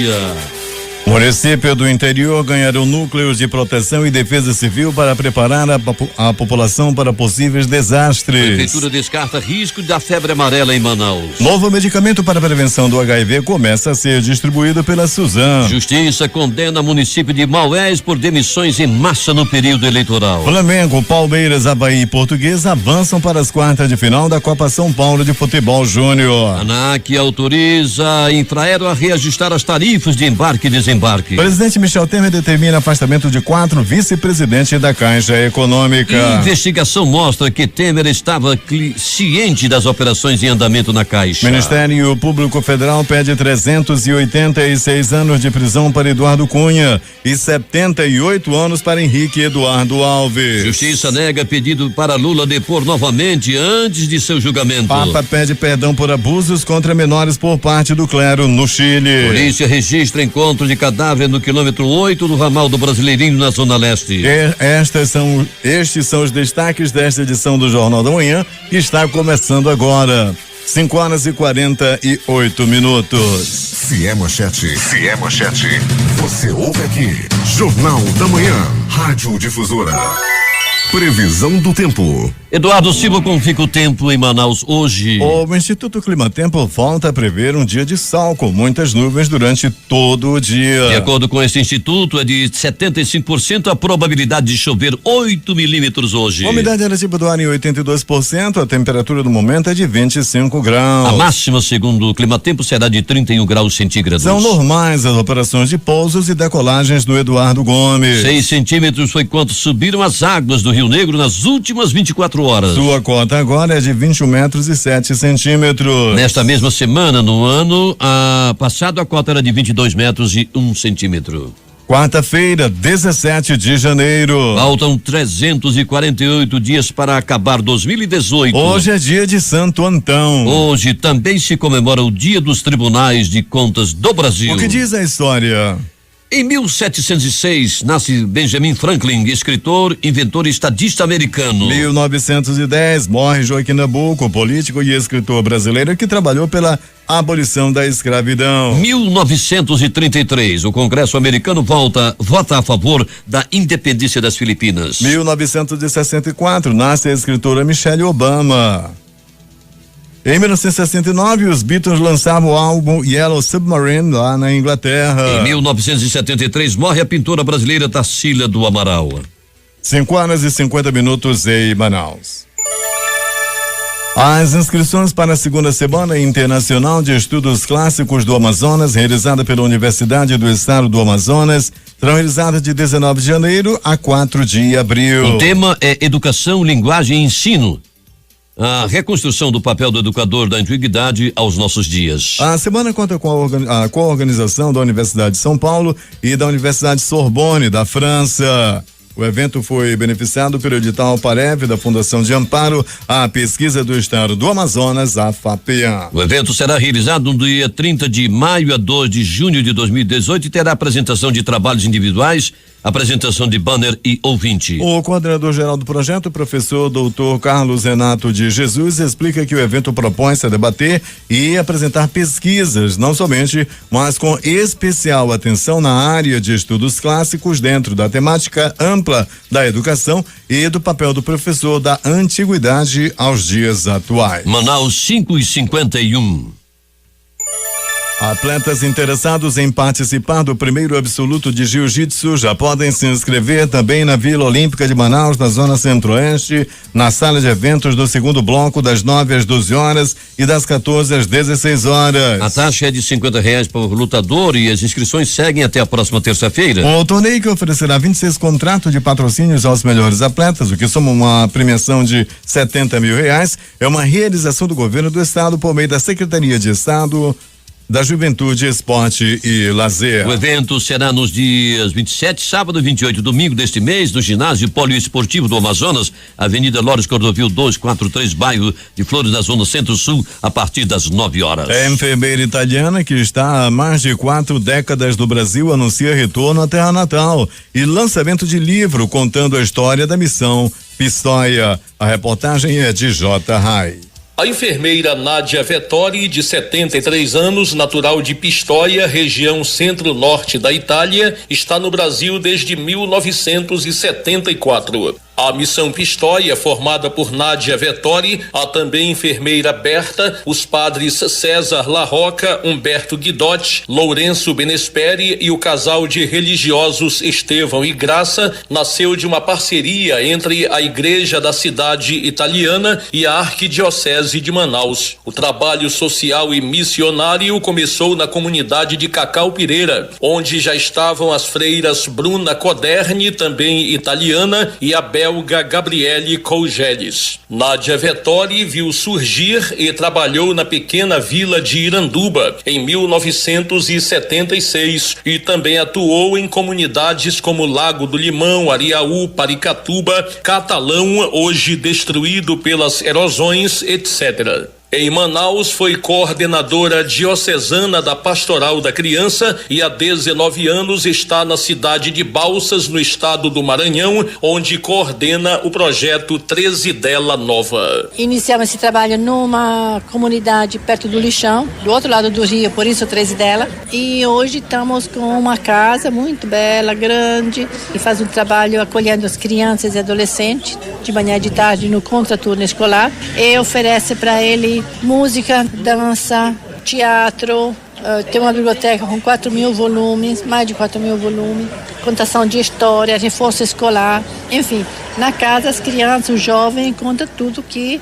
dia. O município do interior ganhará núcleos de proteção e defesa civil para preparar a população para possíveis desastres. Prefeitura descarta risco da febre amarela em Manaus. Novo medicamento para a prevenção do HIV começa a ser distribuído pela Suzan. Justiça condena município de Maués por demissões em massa no período eleitoral. Flamengo, Palmeiras, Avaí e Portuguesa avançam para as quartas de final da Copa São Paulo de Futebol Júnior. ANAC autoriza a Infraero a reajustar as tarifas de embarque e desembarque. Presidente Michel Temer determina afastamento de 4 vice-presidentes da Caixa Econômica. Investigação mostra que Temer estava ciente das operações em andamento na Caixa. Ministério Público Federal pede 386 anos de prisão para Eduardo Cunha e 78 anos para Henrique Eduardo Alves. Justiça nega pedido para Lula depor novamente antes de seu julgamento. Papa pede perdão por abusos contra menores por parte do clero no Chile. Polícia registra encontro de cadáver no quilômetro 8 do ramal do Brasileirinho na Zona Leste. Estes são os destaques desta edição do Jornal da Manhã, que está começando agora. 5h48. Se é manchete, você ouve aqui. Jornal da Manhã, Rádio Difusora. Previsão do tempo. Eduardo Silva, como fica o tempo em Manaus hoje? O Instituto Climatempo volta a prever um dia de sol com muitas nuvens durante todo o dia. De acordo com esse instituto, é de 75% a probabilidade de chover 8 milímetros hoje. A umidade relativa do ar em 82%, a temperatura do momento é de 25 graus. A máxima, segundo o Climatempo, será de 31 graus centígrados. São normais as operações de pousos e decolagens do Eduardo Gomes. 6 centímetros foi quanto subiram as águas do Rio Negro nas últimas 24 horas. Sua cota agora é de 21 metros e 7 centímetros. Nesta mesma semana, no ano passado, a cota era de 22 metros e 1 centímetro. Quarta-feira, 17 de janeiro. Faltam 348 dias para acabar 2018. Hoje é dia de Santo Antão. Hoje também se comemora o Dia dos Tribunais de Contas do Brasil. O que diz a história? Em 1706, nasce Benjamin Franklin, escritor, inventor e estadista americano. 1910, morre Joaquim Nabuco, político e escritor brasileiro que trabalhou pela abolição da escravidão. 1933, o Congresso americano vota a favor da independência das Filipinas. 1964, nasce a escritora Michelle Obama. Em 1969, os Beatles lançavam o álbum Yellow Submarine lá na Inglaterra. Em 1973, morre a pintora brasileira Tarsila do Amaral. 5h50 em Manaus. As inscrições para a segunda semana internacional de estudos clássicos do Amazonas, realizada pela Universidade do Estado do Amazonas, serão realizadas de 19 de janeiro a 4 de abril. O tema é Educação, Linguagem e Ensino. A reconstrução do papel do educador da antiguidade aos nossos dias. A semana conta com a coorganização da Universidade de São Paulo e da Universidade Sorbonne da França. O evento foi beneficiado pelo edital Parev da Fundação de Amparo à Pesquisa do Estado do Amazonas, a FAPEA. O evento será realizado no dia 30 de maio a 2 de junho de 2018 e terá apresentação de trabalhos individuais, apresentação de banner e ouvinte. O coordenador-geral do projeto, professor Dr. Carlos Renato de Jesus, explica que o evento propõe-se a debater e apresentar pesquisas, não somente, mas com especial atenção na área de estudos clássicos dentro da temática ampla da educação e do papel do professor da antiguidade aos dias atuais. Manaus 5h51. Atletas interessados em participar do primeiro absoluto de jiu-jitsu já podem se inscrever também na Vila Olímpica de Manaus, na zona centro-oeste, na sala de eventos do segundo bloco, das 9 às 12 horas e das 14 às 16 horas. A taxa é de R$50 por lutador e as inscrições seguem até a próxima terça-feira. O torneio, que oferecerá 26 contratos de patrocínios aos melhores atletas, o que soma uma premiação de R$70 mil, é uma realização do governo do estado por meio da Secretaria de Estado da Juventude, Esporte e Lazer. O evento será nos dias 27, sábado e 28, domingo deste mês, no ginásio poliesportivo do Amazonas, Avenida Lores Cordovil 243, bairro de Flores, na zona Centro-Sul, a partir das 9 horas. A enfermeira italiana, que está há mais de 4 décadas no Brasil, anuncia retorno à terra natal e lançamento de livro contando a história da missão Pistoia. A reportagem é de J. Rai. A enfermeira Nádia Vettori, de 73 anos, natural de Pistoia, região centro-norte da Itália, está no Brasil desde 1974. A missão Pistoia, formada por Nádia Vettori, a também enfermeira Berta, os padres César Larroca, Humberto Guidotti, Lourenço Benesperi e o casal de religiosos Estevão e Graça, nasceu de uma parceria entre a Igreja da Cidade Italiana e a Arquidiocese de Manaus. O trabalho social e missionário começou na comunidade de Cacau Pireira, onde já estavam as freiras Bruna Coderni, também italiana, e a belga Gabriele Cougeles. Nádia Vettori viu surgir e trabalhou na pequena vila de Iranduba em 1976 e também atuou em comunidades como Lago do Limão, Ariaú, Paricatuba, Catalão, hoje destruído pelas erosões, etc. Em Manaus, foi coordenadora diocesana da Pastoral da Criança e há 19 anos está na cidade de Balsas, no estado do Maranhão, onde coordena o projeto 13 Dela Nova. Iniciamos esse trabalho numa comunidade perto do Lixão, do outro lado do rio, por isso 13 Dela. E hoje estamos com uma casa muito bela, grande, e faz um trabalho acolhendo as crianças e adolescentes, de manhã e de tarde no contraturno escolar, e oferece para ele música, dança, teatro, tem uma biblioteca com 4.000 volumes, mais de 4.000 volumes, contação de história, reforço escolar, enfim, na casa as crianças, os jovens encontram tudo o que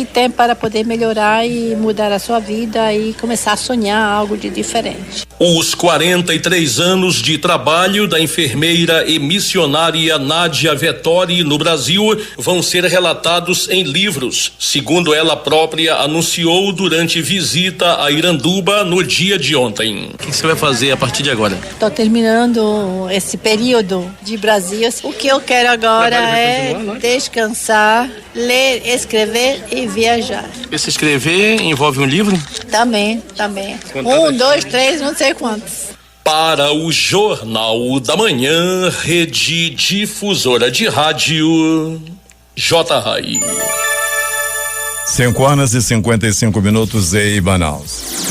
tem para poder melhorar e mudar a sua vida e começar a sonhar algo de diferente. Os 43 anos de trabalho da enfermeira e missionária Nádia Vettori no Brasil vão ser relatados em livros, segundo ela própria anunciou durante visita a Iranduba no dia de ontem. O que você vai fazer a partir de agora? Estou terminando esse período de Brasil. O que eu quero agora é descansar, ler, escrever e viajar. Esse escrever envolve um livro? Também. 1, 2, 3, não sei quantos. Para o Jornal da Manhã, Rede Difusora de Rádio, J. Rai. 5h55 em Manaus.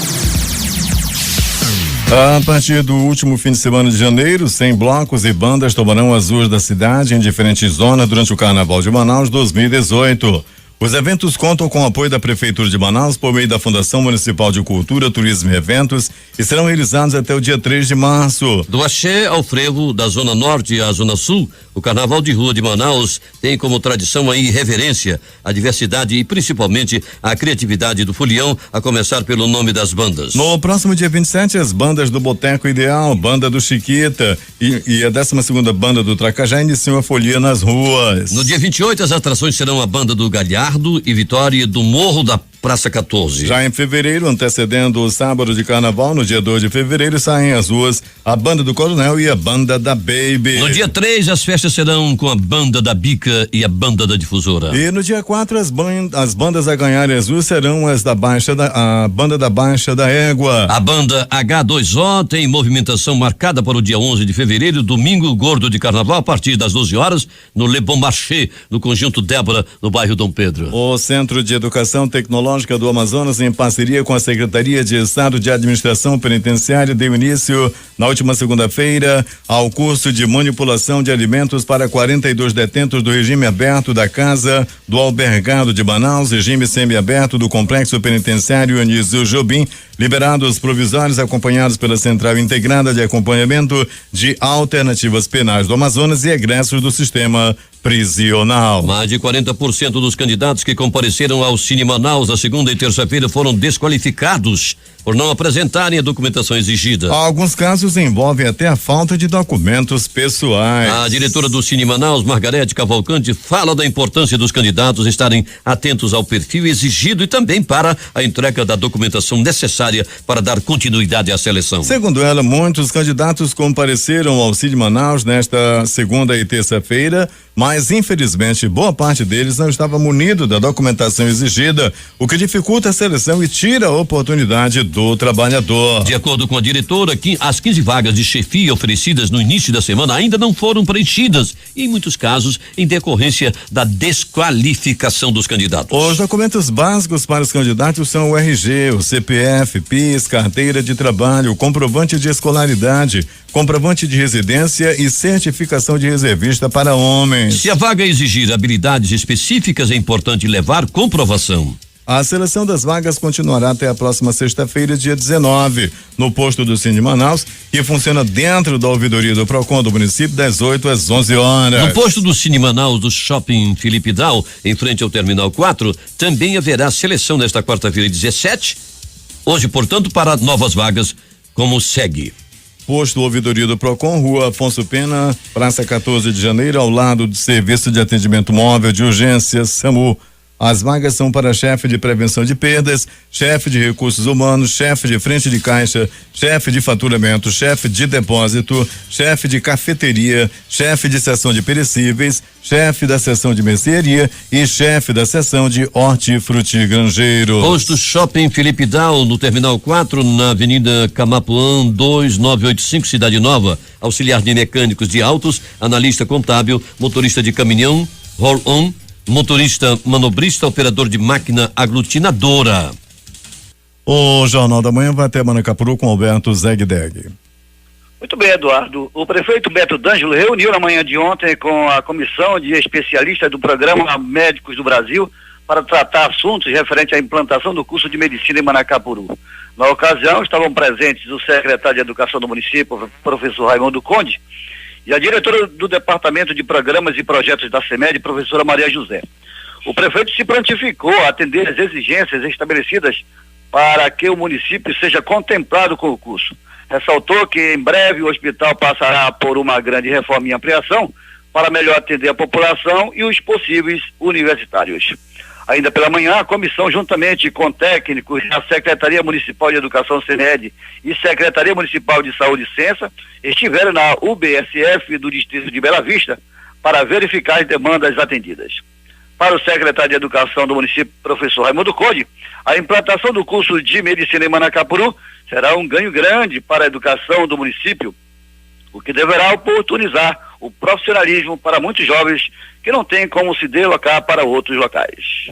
A partir do último fim de semana de janeiro, 100 blocos e bandas tomarão as ruas da cidade em diferentes zonas durante o Carnaval de Manaus 2018. Os eventos contam com o apoio da Prefeitura de Manaus por meio da Fundação Municipal de Cultura, Turismo e Eventos e serão realizados até o dia 3 de março. Do axé ao frevo, da Zona Norte à Zona Sul, o Carnaval de Rua de Manaus tem como tradição a irreverência, a diversidade e principalmente a criatividade do folião, a começar pelo nome das bandas. No próximo dia 27, as bandas do Boteco Ideal, Banda do Chiquita e a 12ª Banda do Tracajá iniciam a folia nas ruas. No dia 28, as atrações serão a Banda do Galhardo e Vitória do Morro da Praça 14. Já em fevereiro, antecedendo o sábado de carnaval, no dia 2 de fevereiro, saem às ruas a Banda do Coronel e a Banda da Baby. No dia 3, as festas serão com a Banda da Bica e a Banda da Difusora. E no dia 4, as bandas a ganharem as ruas serão as a Banda da Baixa da Égua. A Banda H2O tem movimentação marcada para o dia 11 de fevereiro, domingo gordo de carnaval, a partir das 12 horas, no Le Bon Marché, no Conjunto Débora, no bairro Dom Pedro. O Centro de Educação Tecnológica do Amazonas, em parceria com a Secretaria de Estado de Administração Penitenciária, deu início na última segunda-feira ao curso de manipulação de alimentos para 42 detentos do regime aberto da Casa do Albergado de Manaus, regime semiaberto do Complexo Penitenciário Anísio Jobim, liberados provisórios acompanhados pela Central Integrada de Acompanhamento de Alternativas Penais do Amazonas e egressos do sistema prisional. Mais de 40% dos candidatos que compareceram ao Cine Manaus na segunda e terça-feira foram desqualificados por não apresentarem a documentação exigida. Alguns casos envolvem até a falta de documentos pessoais. A diretora do Cine Manaus, Margarete Cavalcante, fala da importância dos candidatos estarem atentos ao perfil exigido e também para a entrega da documentação necessária para dar continuidade à seleção. Segundo ela, muitos candidatos compareceram ao Cine Manaus nesta segunda e terça-feira, mas infelizmente boa parte deles não estava munido da documentação exigida, o que dificulta a seleção e tira a oportunidade do do trabalhador. De acordo com a diretora, as 15 vagas de chefia oferecidas no início da semana ainda não foram preenchidas, e em muitos casos em decorrência da desqualificação dos candidatos. Os documentos básicos para os candidatos são o RG, o CPF, PIS, carteira de trabalho, comprovante de escolaridade, comprovante de residência e certificação de reservista para homens. Se a vaga exigir habilidades específicas, é importante levar comprovação. A seleção das vagas continuará até a próxima sexta-feira, dia 19, no posto do Cine Manaus, que funciona dentro da ouvidoria do Procon do município, das 8 às 11 horas. No posto do Cine Manaus do Shopping Felipe Dal, em frente ao Terminal 4, também haverá seleção nesta quarta-feira, 17. Hoje, portanto, para novas vagas, como segue. Posto ouvidoria do Procon, Rua Afonso Pena, Praça 14 de Janeiro, ao lado do Serviço de Atendimento Móvel de Urgência, SAMU. As vagas são para chefe de prevenção de perdas, chefe de recursos humanos, chefe de frente de caixa, chefe de faturamento, chefe de depósito, chefe de cafeteria, chefe de seção de perecíveis, chefe da seção de mercearia e chefe da seção de hortifrutigranjeiros. Posto Shopping Felipe Dal, no Terminal 4, na Avenida Camapuã 2985, Cidade Nova. Auxiliar de mecânicos de autos, analista contábil, motorista de caminhão, roll-on, motorista manobrista, operador de máquina aglutinadora. O Jornal da Manhã vai até Manacapuru com Alberto Zegdeg. Muito bem, Eduardo. O prefeito Beto D'Angelo reuniu na manhã de ontem com a comissão de especialistas do programa Médicos do Brasil para tratar assuntos referentes à implantação do curso de medicina em Manacapuru. Na ocasião, estavam presentes o secretário de Educação do município, professor Raimundo Conde, e a diretora do Departamento de Programas e Projetos da CEMED, professora Maria José. O prefeito se prontificou a atender as exigências estabelecidas para que o município seja contemplado com o curso. Ressaltou que em breve o hospital passará por uma grande reforma e ampliação para melhor atender a população e os possíveis universitários. Ainda pela manhã, a comissão, juntamente com técnicos da Secretaria Municipal de Educação CEMED e Secretaria Municipal de Saúde e Ciência, estiveram na UBSF do Distrito de Bela Vista para verificar as demandas atendidas. Para o secretário de Educação do município, professor Raimundo Conde, a implantação do curso de medicina em Manacapuru será um ganho grande para a educação do município, o que deverá oportunizar o profissionalismo para muitos jovens que não têm como se deslocar para outros locais.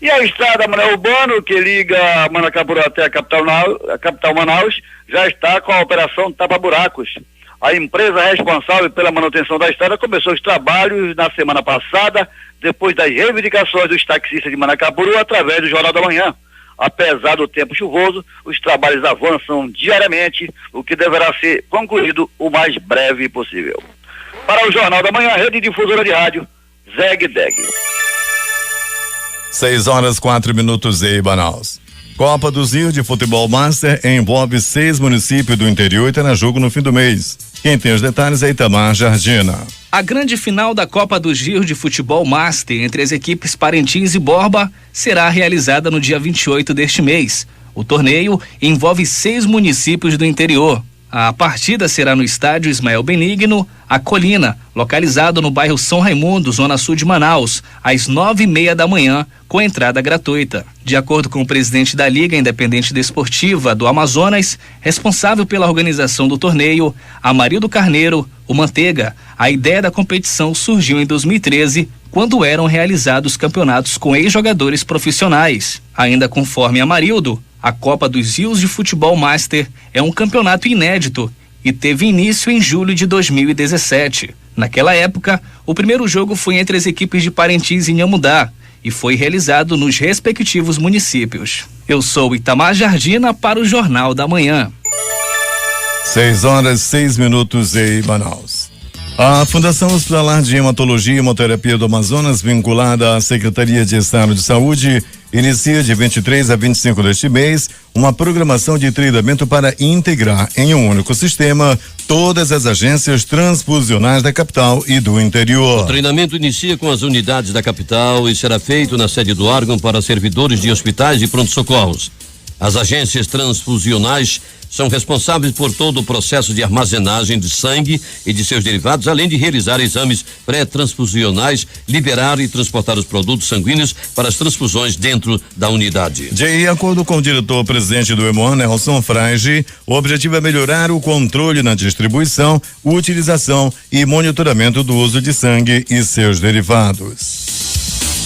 E a estrada Manuel Urbano, que liga Manacapuru até a capital Manaus, já está com a operação tapa-buracos. A empresa responsável pela manutenção da estrada começou os trabalhos na semana passada, depois das reivindicações dos taxistas de Manacapuru através do Jornal da Manhã. Apesar do tempo chuvoso, os trabalhos avançam diariamente, o que deverá ser concluído o mais breve possível. Para o Jornal da Manhã, Rede Difusora de Rádio, Zegdeg. 6:04 em Manaus. Copa do Rio de Futebol Master envolve 6 municípios do interior e terá jogo no fim do mês. Quem tem os detalhes é Itamar Jardina. A grande final da Copa dos Rios de Futebol Master entre as equipes Parintins e Borba será realizada no dia 28 deste mês. O torneio envolve 6 municípios do interior. A partida será no estádio Ismael Benigno, A Colina, localizado no bairro São Raimundo, zona sul de Manaus, às 9:30 da manhã, com entrada gratuita. De acordo com o presidente da Liga Independente Desportiva do Amazonas, responsável pela organização do torneio, Amarildo Carneiro, o Manteiga, a ideia da competição surgiu em 2013, quando eram realizados campeonatos com ex-jogadores profissionais. Ainda conforme Amarildo, a Copa dos Rios de Futebol Master é um campeonato inédito e teve início em julho de 2017. Naquela época, o primeiro jogo foi entre as equipes de Parintins e Inhamudá e foi realizado nos respectivos municípios. Eu sou Itamar Jardina para o Jornal da Manhã. 6:06 em Manaus. A Fundação Hospitalar de Hematologia e Hemoterapia do Amazonas, vinculada à Secretaria de Estado de Saúde, inicia de 23 a 25 deste mês uma programação de treinamento para integrar em um único sistema todas as agências transfusionais da capital e do interior. O treinamento inicia com as unidades da capital e será feito na sede do órgão para servidores de hospitais e pronto-socorros. As agências transfusionais são responsáveis por todo o processo de armazenagem de sangue e de seus derivados, além de realizar exames pré-transfusionais, liberar e transportar os produtos sanguíneos para as transfusões dentro da unidade. De acordo com o diretor-presidente do Hemoan, Nelson Frage, o objetivo é melhorar o controle na distribuição, utilização e monitoramento do uso de sangue e seus derivados.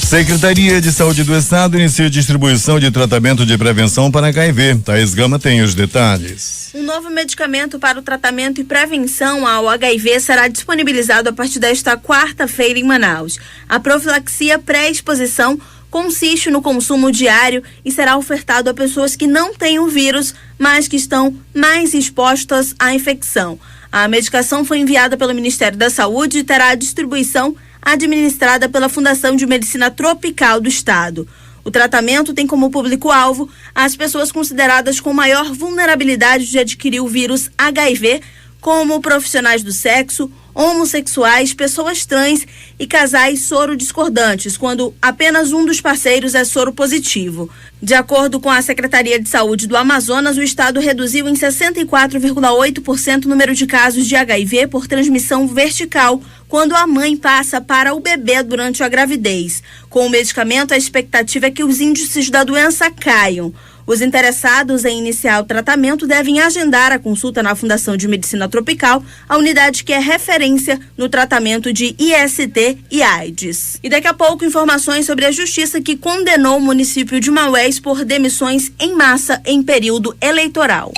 Secretaria de Saúde do Estado inicia distribuição de tratamento de prevenção para HIV. Thaís Gama tem os detalhes. Um novo medicamento para o tratamento e prevenção ao HIV será disponibilizado a partir desta quarta-feira em Manaus. A profilaxia pré-exposição consiste no consumo diário e será ofertado a pessoas que não têm o vírus, mas que estão mais expostas à infecção. A medicação foi enviada pelo Ministério da Saúde e terá a distribuição administrada pela Fundação de Medicina Tropical do Estado. O tratamento tem como público-alvo as pessoas consideradas com maior vulnerabilidade de adquirir o vírus HIV, como profissionais do sexo, homossexuais, pessoas trans e casais soro-discordantes, quando apenas um dos parceiros é soro positivo. De acordo com a Secretaria de Saúde do Amazonas, o estado reduziu em 64,8% o número de casos de HIV por transmissão vertical, quando a mãe passa para o bebê durante a gravidez. Com o medicamento, a expectativa é que os índices da doença caiam. Os interessados em iniciar o tratamento devem agendar a consulta na Fundação de Medicina Tropical, a unidade que é referência no tratamento de IST e AIDS. E daqui a pouco, informações sobre a justiça que condenou o município de Maués por demissões em massa em período eleitoral.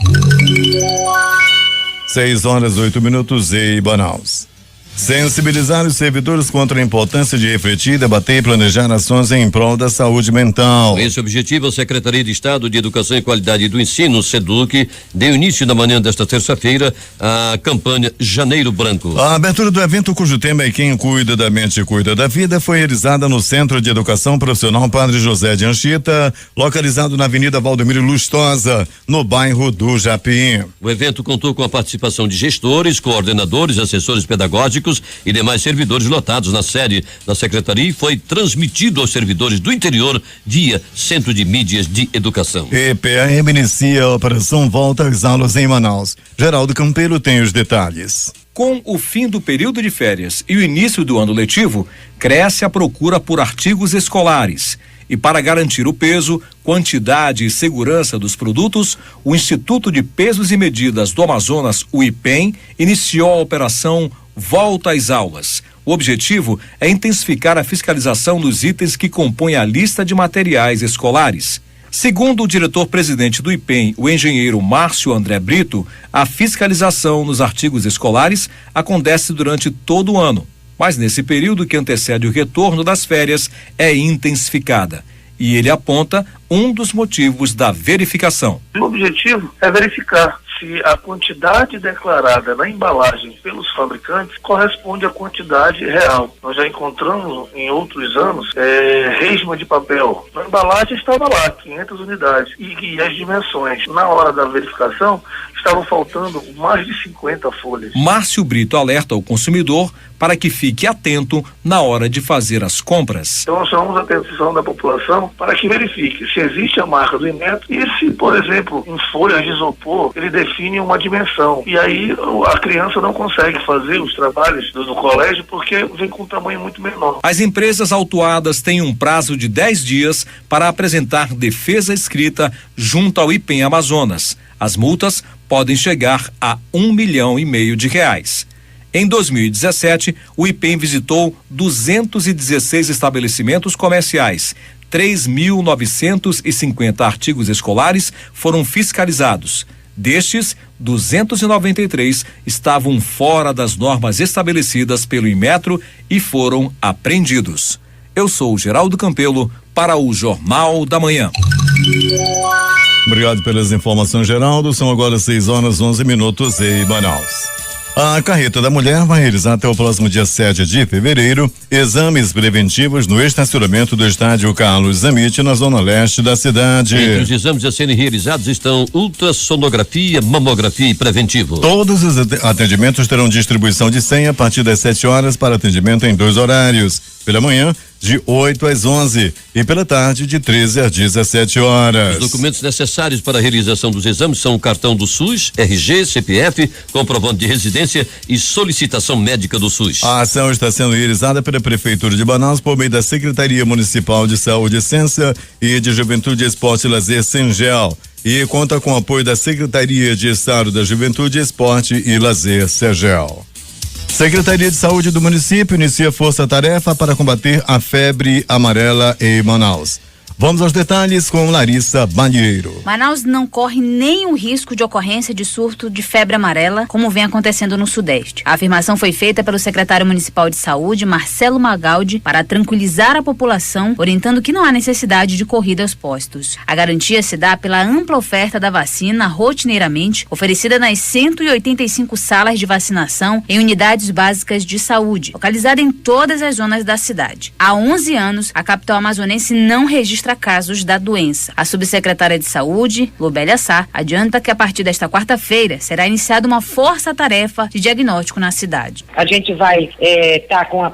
6h08 em Manaus. Sensibilizar os servidores contra a importância de refletir, debater e planejar ações em prol da saúde mental. Com esse objetivo, a Secretaria de Estado de Educação e Qualidade do Ensino, SEDUC, deu início na manhã desta terça-feira à campanha Janeiro Branco. A abertura do evento, cujo tema é Quem Cuida da Mente Cuida da Vida, foi realizada no Centro de Educação Profissional Padre José de Anchieta, localizado na Avenida Valdemiro Lustosa, no bairro do Japim. O evento contou com a participação de gestores, coordenadores, assessores pedagógicos e demais servidores lotados na sede da Secretaria e foi transmitido aos servidores do interior via Centro de Mídias de Educação. EPAM inicia a operação Volta às Aulas em Manaus. Geraldo Campelo tem os detalhes. Com o fim do período de férias e o início do ano letivo, cresce a procura por artigos escolares. E para garantir o peso, quantidade e segurança dos produtos, o Instituto de Pesos e Medidas do Amazonas, o IPEM, iniciou a operação Volta às Aulas. O objetivo é intensificar a fiscalização dos itens que compõem a lista de materiais escolares. Segundo o diretor-presidente do IPEM, o engenheiro Márcio André Brito, a fiscalização nos artigos escolares acontece durante todo o ano, mas nesse período que antecede o retorno das férias é intensificada. E ele aponta um dos motivos da verificação. O objetivo é verificar se a quantidade declarada na embalagem pelos fabricantes corresponde à quantidade real. Nós já encontramos em outros anos resma de papel. Na embalagem estava lá, 500 unidades. E as dimensões, na hora da verificação, estavam faltando mais de 50 folhas. Márcio Brito alerta o consumidor para que fique atento na hora de fazer as compras. Então nós chamamos a atenção da população para que verifique se existe a marca do Inmetro e se, por exemplo, em folhas de isopor, ele define uma dimensão. E aí a criança não consegue fazer os trabalhos do colégio porque vem com um tamanho muito menor. As empresas autuadas têm um prazo de 10 dias para apresentar defesa escrita junto ao IPEM Amazonas. As multas podem chegar a R$1,5 milhão de reais. Em 2017, o IPEM visitou 216 estabelecimentos comerciais. 3.950 artigos escolares foram fiscalizados. Destes, 293 estavam fora das normas estabelecidas pelo Inmetro e foram apreendidos. Eu sou Geraldo Campelo para o Jornal da Manhã. Obrigado pelas informações, Geraldo. São agora 6h11 em Manaus. A Carreta da Mulher vai realizar até o próximo dia 7 de fevereiro exames preventivos no estacionamento do estádio Carlos Zamit, na zona leste da cidade. Entre os exames a serem realizados estão ultrassonografia, mamografia e preventivo. Todos os atendimentos terão distribuição de senha a partir das 7 horas para atendimento em 2 horários. pela manhã de 8 às 11 e pela tarde de 13 às 17 horas. Os documentos necessários para a realização dos exames são o cartão do SUS, RG, CPF, comprovante de residência e solicitação médica do SUS. A ação está sendo realizada pela Prefeitura de Manaus por meio da Secretaria Municipal de Saúde, Ciência e de Juventude, Esporte e Lazer, Sengel, e conta com o apoio da Secretaria de Estado da Juventude, Esporte e Lazer, Sengel. Secretaria de Saúde do município inicia força-tarefa para combater a febre amarela em Manaus. Vamos aos detalhes com Larissa Banheiro. Manaus não corre nenhum risco de ocorrência de surto de febre amarela, como vem acontecendo no Sudeste. A afirmação foi feita pelo secretário municipal de saúde, Marcelo Magaldi, para tranquilizar a população, orientando que não há necessidade de corrida aos postos. A garantia se dá pela ampla oferta da vacina rotineiramente oferecida nas 185 salas de vacinação em unidades básicas de saúde, localizada em todas as zonas da cidade. Há 11 anos, a capital amazonense não registra casos da doença. A subsecretária de Saúde, Lubélia Sá, adianta que a partir desta quarta-feira será iniciada uma força-tarefa de diagnóstico na cidade. A gente vai estar com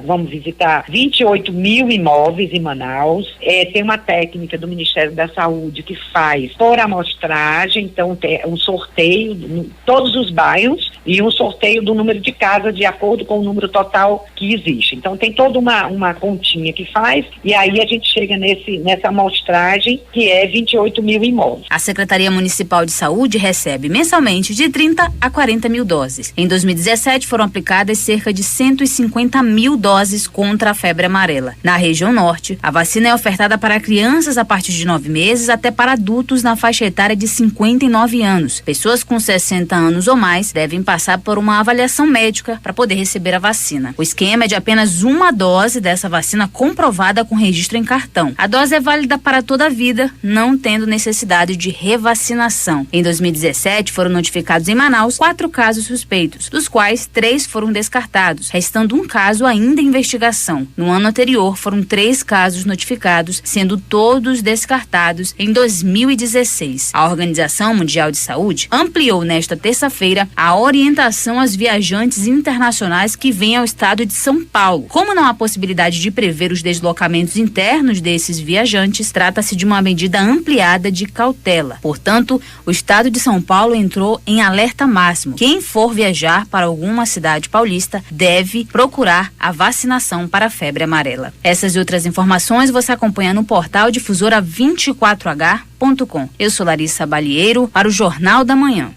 vamos visitar 28 mil imóveis em Manaus. Tem uma técnica do Ministério da Saúde que faz por amostragem, então tem um sorteio em todos os bairros e um sorteio do número de casas de acordo com o número total que existe. Então tem toda uma continha que faz e aí a gente chega nessa amostragem que é 28 mil imóveis. A Secretaria Municipal de Saúde recebe mensalmente de 30 a 40 mil doses. Em 2017 foram aplicadas cerca de 150 mil doses contra a febre amarela. Na região norte, a vacina é ofertada para crianças a partir de 9 meses até para adultos na faixa etária de 59 anos. Pessoas com 60 anos ou mais devem passar por uma avaliação médica para poder receber a vacina. O esquema é de apenas uma dose dessa vacina comprovada com registro em cartão. A dose é válida para toda a vida, não tendo necessidade de revacinação. Em 2017, foram notificados em Manaus 4 casos suspeitos, dos quais 3 foram descartados, restando um caso ainda em investigação. No ano anterior, foram 3 casos notificados, sendo todos descartados em 2016. A Organização Mundial de Saúde ampliou nesta terça-feira a orientação às viajantes internacionais que vêm ao estado de São Paulo. Como não há possibilidade de prever os deslocamentos internos desses viajantes, trata-se de uma medida ampliada de cautela. Portanto, o estado de São Paulo entrou em alerta máximo. Quem for viajar para alguma cidade paulista deve procurar a vacinação para a febre amarela. Essas e outras informações você acompanha no portal difusora24h.com. Eu sou Larissa Balieiro para o Jornal da Manhã.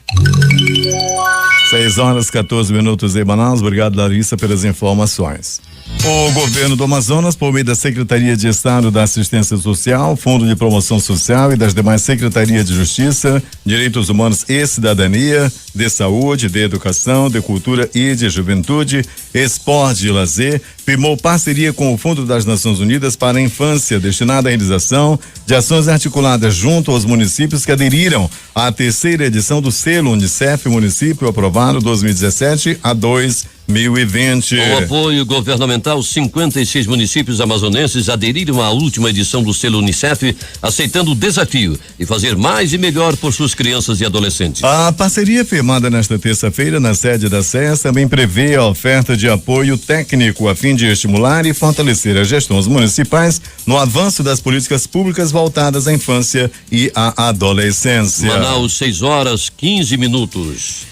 6h14 em Manaus. Obrigado, Larissa, pelas informações. O governo do Amazonas, por meio da Secretaria de Estado da Assistência Social, Fundo de Promoção Social e das demais Secretarias de Justiça, Direitos Humanos e Cidadania, de Saúde, de Educação, de Cultura e de Juventude, Esporte e Lazer, firmou parceria com o Fundo das Nações Unidas para a Infância, destinada à realização de ações articuladas junto aos municípios que aderiram à 3ª edição do selo Unicef Município Aprovado 2017 a 2020. Com apoio governamental, 56 municípios amazonenses aderiram à última edição do selo Unicef, aceitando o desafio de fazer mais e melhor por suas crianças e adolescentes. A parceria firmada nesta terça-feira na sede da SES também prevê a oferta de apoio técnico a fim de estimular e fortalecer as gestões municipais no avanço das políticas públicas voltadas à infância e à adolescência. Manaus, 6h15.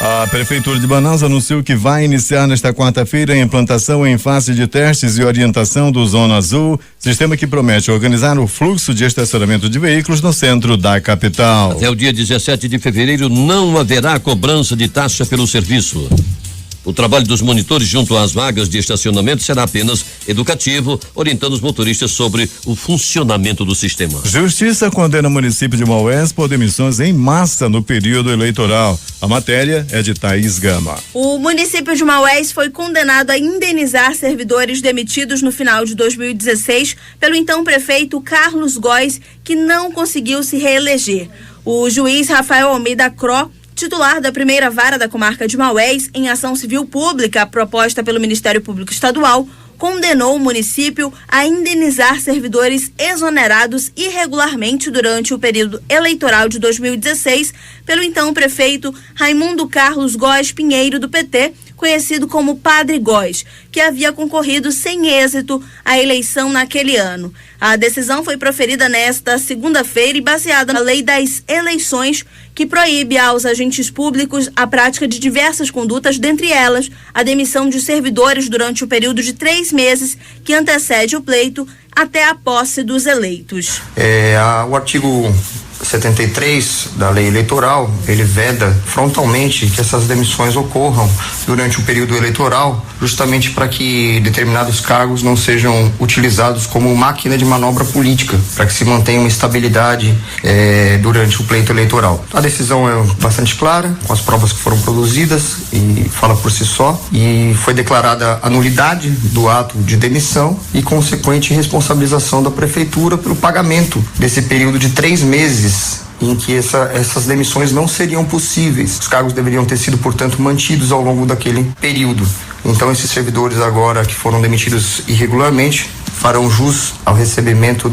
A Prefeitura de Manaus anunciou que vai iniciar nesta quarta-feira a implantação em fase de testes e orientação do Zona Azul, sistema que promete organizar o fluxo de estacionamento de veículos no centro da capital. Até o dia 17 de fevereiro não haverá cobrança de taxa pelo serviço. O trabalho dos monitores junto às vagas de estacionamento será apenas educativo, orientando os motoristas sobre o funcionamento do sistema. Justiça condena o município de Maués por demissões em massa no período eleitoral. A matéria é de Thaís Gama. O município de Maués foi condenado a indenizar servidores demitidos no final de 2016 pelo então prefeito Carlos Góes, que não conseguiu se reeleger. O juiz Rafael Almeida Cro, titular da primeira vara da comarca de Maués, em ação civil pública proposta pelo Ministério Público Estadual, condenou o município a indenizar servidores exonerados irregularmente durante o período eleitoral de 2016 pelo então prefeito Raimundo Carlos Góes Pinheiro, do PT, conhecido como Padre Góes, que havia concorrido sem êxito à eleição naquele ano. A decisão foi proferida nesta segunda-feira e baseada na Lei das Eleições, que proíbe aos agentes públicos a prática de diversas condutas, dentre elas a demissão de servidores durante o período de 3 meses que antecede o pleito até a posse dos eleitos. O artigo 73 da lei eleitoral, ele veda frontalmente que essas demissões ocorram durante o período eleitoral, justamente para que determinados cargos não sejam utilizados como máquina de manobra política, para que se mantenha uma estabilidade durante o pleito eleitoral. A decisão é bastante clara, com as provas que foram produzidas, e fala por si só, e foi declarada a nulidade do ato de demissão e consequente responsabilização da prefeitura pelo pagamento desse período de 3 meses em que essas demissões não seriam possíveis. Os cargos deveriam ter sido, portanto, mantidos ao longo daquele período. Então, esses servidores agora que foram demitidos irregularmente farão jus ao recebimento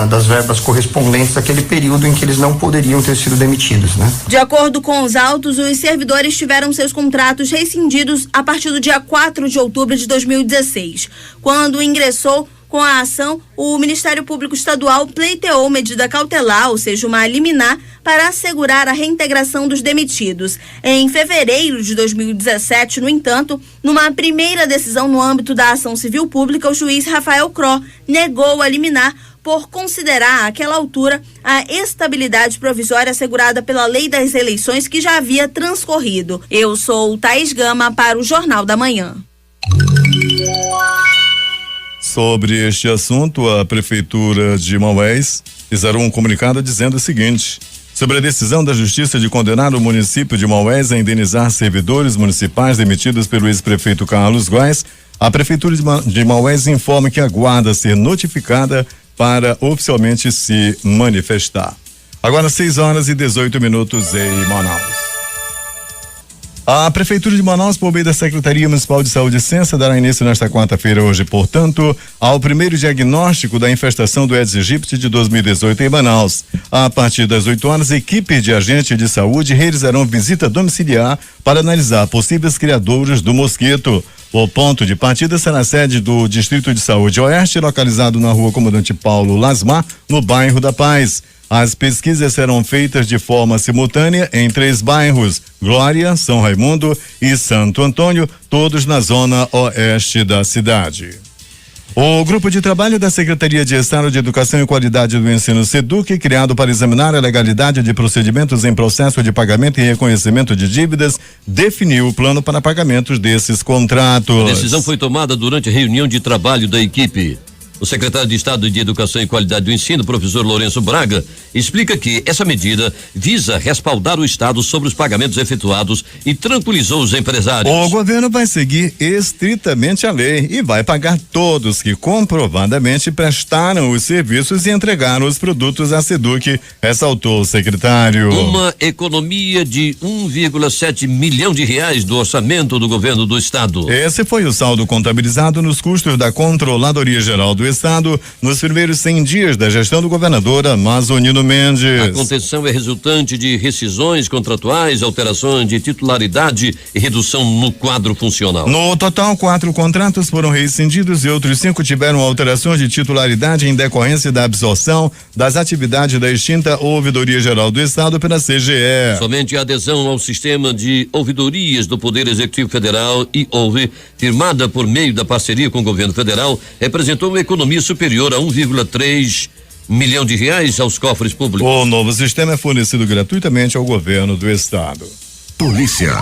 das verbas correspondentes àquele período em que eles não poderiam ter sido demitidos, né? De acordo com os autos, os servidores tiveram seus contratos rescindidos a partir do dia 4 de outubro de 2016, quando ingressou com a ação, o Ministério Público Estadual pleiteou medida cautelar, ou seja, uma liminar, para assegurar a reintegração dos demitidos. Em fevereiro de 2017, no entanto, numa primeira decisão no âmbito da ação civil pública, o juiz Rafael Cro negou a liminar por considerar, àquela altura, a estabilidade provisória assegurada pela Lei das Eleições que já havia transcorrido. Eu sou Thaís Gama para o Jornal da Manhã. Sobre este assunto, a Prefeitura de Maués fizeram um comunicado dizendo o seguinte: sobre a decisão da Justiça de condenar o município de Maués a indenizar servidores municipais demitidos pelo ex-prefeito Carlos Góes, a Prefeitura de Maués informa que aguarda ser notificada para oficialmente se manifestar. Agora 6h18 em Manaus. A Prefeitura de Manaus, por meio da Secretaria Municipal de Saúde e Ciência, dará início nesta quarta-feira, hoje, portanto, ao primeiro diagnóstico da infestação do Aedes aegypti de 2018 em Manaus. A partir das 8h, equipes de agentes de saúde realizarão visita domiciliar para analisar possíveis criadouros do mosquito. O ponto de partida será a sede do Distrito de Saúde Oeste, localizado na Rua Comandante Paulo Lasmar, no bairro da Paz. As pesquisas serão feitas de forma simultânea em 3 bairros: Glória, São Raimundo e Santo Antônio, todos na zona oeste da cidade. O grupo de trabalho da Secretaria de Estado de Educação e Qualidade do Ensino, SEDUC, criado para examinar a legalidade de procedimentos em processo de pagamento e reconhecimento de dívidas, definiu o plano para pagamentos desses contratos. A decisão foi tomada durante a reunião de trabalho da equipe. O secretário de Estado de Educação e Qualidade do Ensino, professor Lourenço Braga, explica que essa medida visa respaldar o Estado sobre os pagamentos efetuados e tranquilizou os empresários. O governo vai seguir estritamente a lei e vai pagar todos que comprovadamente prestaram os serviços e entregaram os produtos à SEDUC, ressaltou o secretário. Uma economia de 1,7 milhão de reais do orçamento do governo do Estado. Esse foi o saldo contabilizado nos custos da Controladoria Geral do Estado nos primeiros 100 dias da gestão do governador Amazonino Mendes. A contenção é resultante de rescisões contratuais, alterações de titularidade e redução no quadro funcional. No total, 4 contratos foram rescindidos e outros 5 tiveram alterações de titularidade em decorrência da absorção das atividades da extinta Ouvidoria Geral do Estado pela CGE. Somente a adesão ao sistema de ouvidorias do Poder Executivo Federal e ouve, firmada por meio da parceria com o governo federal, representou uma economia superior a 1,3 milhão de reais aos cofres públicos. O novo sistema é fornecido gratuitamente ao governo do estado. Polícia.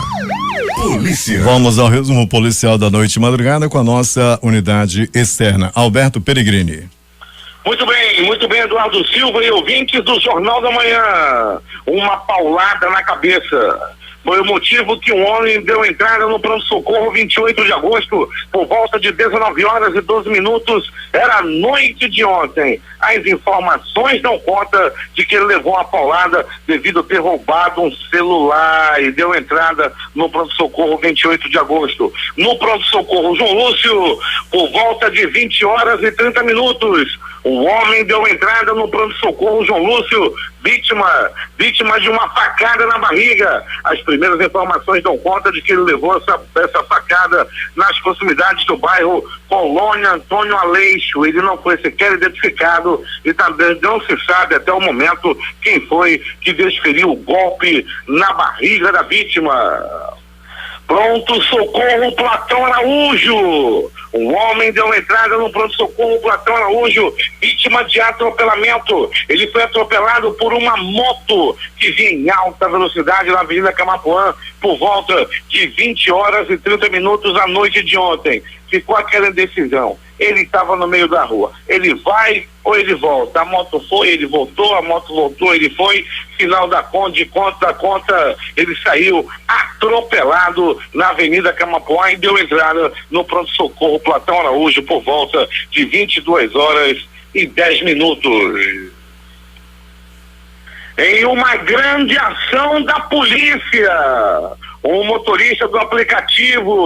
Vamos ao resumo policial da noite e madrugada com a nossa unidade externa. Alberto Peregrini. Muito bem, Eduardo Silva e ouvintes do Jornal da Manhã. Uma paulada na cabeça. Foi o motivo que um homem deu entrada no pronto-socorro 28 de agosto, por volta de 19h12. Era a noite de ontem. As informações dão conta de que ele levou uma paulada devido a ter roubado um celular e deu entrada no pronto-socorro 28 de agosto. No pronto-socorro João Lúcio, por volta de 20h30, Um homem deu entrada no pronto-socorro João Lúcio, vítima de uma facada na barriga. As primeiras informações dão conta de que ele levou essa facada nas proximidades do bairro Colônia Antônio Aleixo. Ele não foi sequer identificado e também não se sabe até o momento quem foi que desferiu o golpe na barriga da vítima. Pronto-socorro Platão Araújo. Um homem deu entrada no pronto-socorro Platão Araújo, vítima de atropelamento. Ele foi atropelado por uma moto que vinha em alta velocidade na Avenida Camapuã por volta de 20h30 à noite de ontem. Ficou aquela indecisão. Ele estava no meio da rua. Ele vai ou ele volta? A moto foi, ele voltou, a moto voltou, ele foi. Final da conta, ele saiu atropelado na Avenida Camapuã e deu entrada no pronto-socorro Platão Araújo por volta de 22h10. Em uma grande ação da polícia, um motorista do aplicativo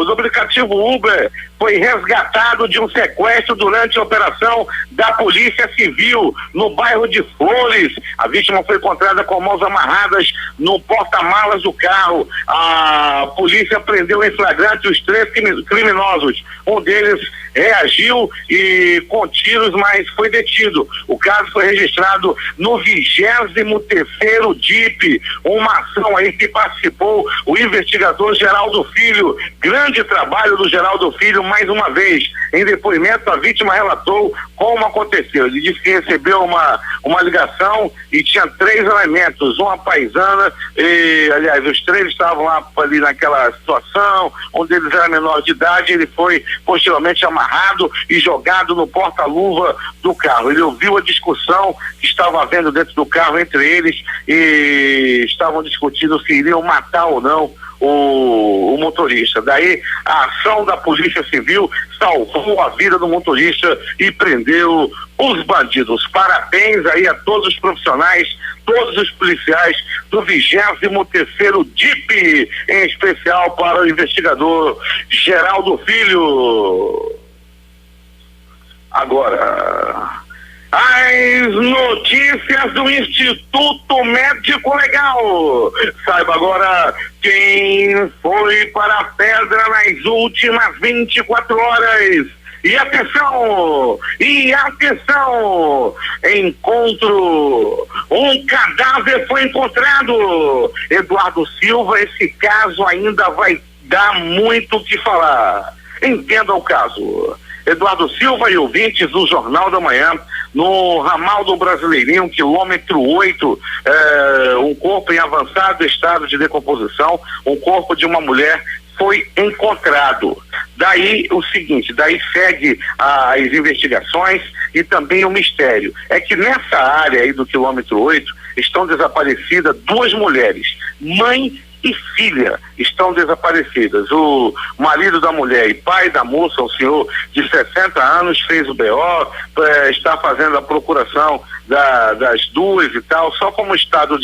Uber foi resgatado de um sequestro durante a operação da Polícia Civil no bairro de Flores. A vítima foi encontrada com mãos amarradas no porta-malas do carro. A polícia prendeu em flagrante os 3 criminosos. Um deles reagiu e com tiros, mas foi detido. O caso foi registrado no 23º DIP, uma ação aí que participou o investigador Geraldo Filho. Grande trabalho do Geraldo Filho, mais uma vez. Em depoimento, a vítima relatou como aconteceu. Ele disse que recebeu uma ligação e tinha 3 elementos, uma paisana, aliás, os 3 estavam lá ali naquela situação, um deles era menor de idade. Ele foi posteriormente amarrado e jogado no porta-luva do carro. Ele ouviu a discussão que estava havendo dentro do carro entre eles e estavam discutindo se iriam matar ou não o motorista. Daí a ação da Polícia Civil salvou a vida do motorista e prendeu os bandidos. Parabéns aí a todos os profissionais, todos os policiais do 23º DIP, em especial para o investigador Geraldo Filho. Agora, as notícias do Instituto Médico Legal. Saiba agora quem foi para a pedra nas últimas 24 horas. E atenção! Um cadáver foi encontrado. Eduardo Silva, esse caso ainda vai dar muito o que falar. Entenda o caso. Eduardo Silva e ouvintes do Jornal da Manhã, no ramal do Brasileirinho, quilômetro 8, um corpo em avançado estado de decomposição, um corpo de uma mulher foi encontrado. Daí o seguinte, daí segue as investigações e também o mistério. É que nessa área aí do quilômetro 8 estão desaparecidas 2 mulheres, mãe e filha, estão desaparecidas. O marido da mulher e pai da moça, um senhor de 60 anos, fez o BO, está fazendo a procuração das 2 e tal. Só como o estado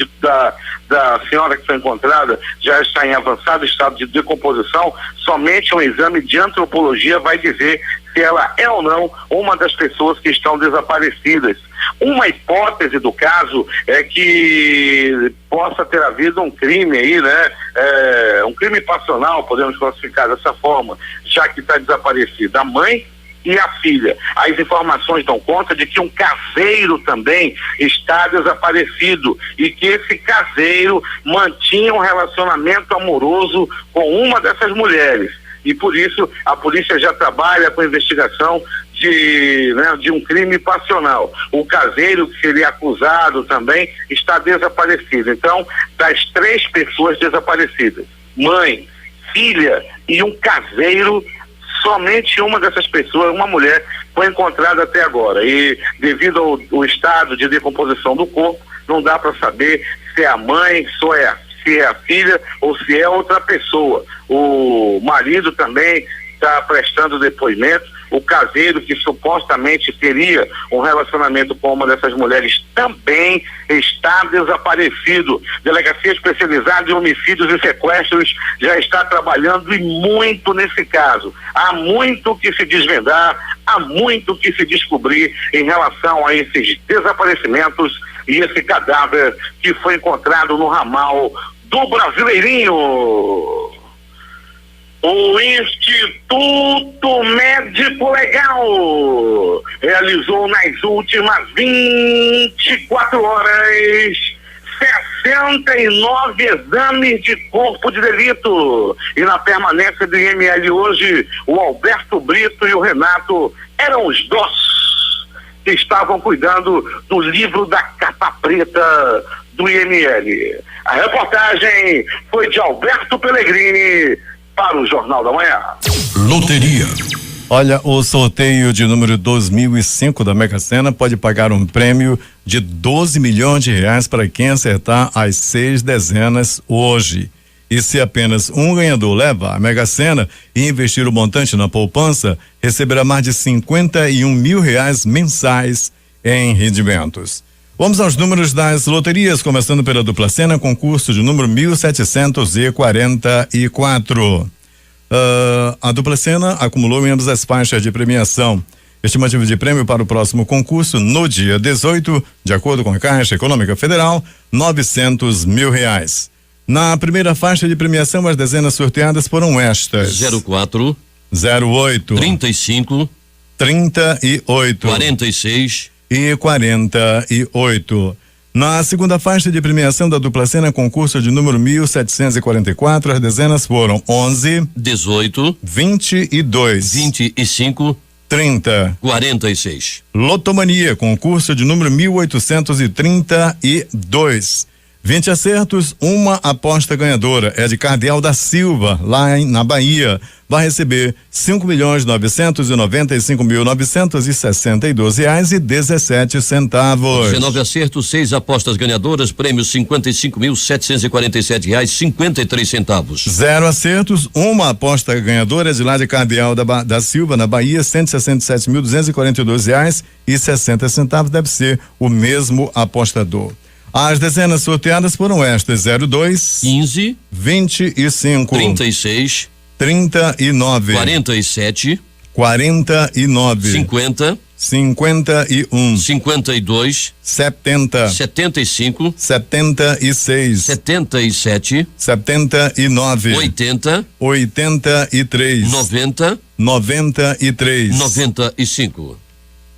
da senhora que foi encontrada já está em avançado estado de decomposição, somente um exame de antropologia vai dizer se ela é ou não uma das pessoas que estão desaparecidas. Uma hipótese do caso é que possa ter havido um crime aí, né? Um crime passional, podemos classificar dessa forma, já que está desaparecida a mãe e a filha. As informações dão conta de que um caseiro também está desaparecido e que esse caseiro mantinha um relacionamento amoroso com uma dessas mulheres. E por isso a polícia já trabalha com a investigação de um crime passional. O caseiro que seria acusado também está desaparecido. Então, das 3 pessoas desaparecidas, mãe, filha e um caseiro, somente uma dessas pessoas, uma mulher, foi encontrada até agora. E devido ao estado de decomposição do corpo, não dá para saber se é a mãe, se é a filha ou se é outra pessoa. O marido também está prestando depoimento o caseiro que supostamente teria um relacionamento com uma dessas mulheres também está desaparecido. Delegacia Especializada em Homicídios e Sequestros já está trabalhando e muito nesse caso. Há muito que se desvendar, há muito que se descobrir em relação a esses desaparecimentos e esse cadáver que foi encontrado no ramal do Brasileirinho. O Instituto Médico Legal realizou nas últimas 24 horas 69 exames de corpo de delito. E na permanência do IML hoje, o Alberto Brito e o Renato eram os dois que estavam cuidando do livro da capa preta do IML. A reportagem foi de Alberto Pellegrini para o Jornal da Manhã. Loteria. Olha, o sorteio de número 2005 da Mega Sena pode pagar um prêmio de 12 milhões de reais para quem acertar as 6 dezenas hoje. E se apenas um ganhador leva a Mega Sena e investir o montante na poupança, receberá mais de 51 mil reais mensais em rendimentos. Vamos aos números das loterias, começando pela Dupla Sena, concurso de número 1744. A Dupla Sena acumulou em ambas as faixas de premiação. Estimativa de prêmio para o próximo concurso no dia 18, de acordo com a Caixa Econômica Federal, 900 mil reais. Na primeira faixa de premiação, as dezenas sorteadas foram estas: 04, 08, 35, 38, 46 e 48. Na segunda faixa de premiação da Dupla Sena, concurso de número 1744, as dezenas foram 11, 18, 22, 25, 30, 46. Lotomania, concurso de número 1832. 20 acertos, uma aposta ganhadora. É de Cardeal da Silva, lá na Bahia. Vai receber 5.995.962 reais e 17 centavos. 19 acertos, 6 apostas ganhadoras, prêmio 55.747 reais 53 centavos. 0 acertos, uma aposta ganhadora de lá de Cardeal da Silva, na Bahia, 167.242 reais e 60 centavos. Deve ser o mesmo apostador. As dezenas sorteadas foram estas: 02, 15, 25, 36, 39, 47, 49, 50, 51, 52, 70, 75, 76, 77, 79, 80, 83, 90, 93, 95.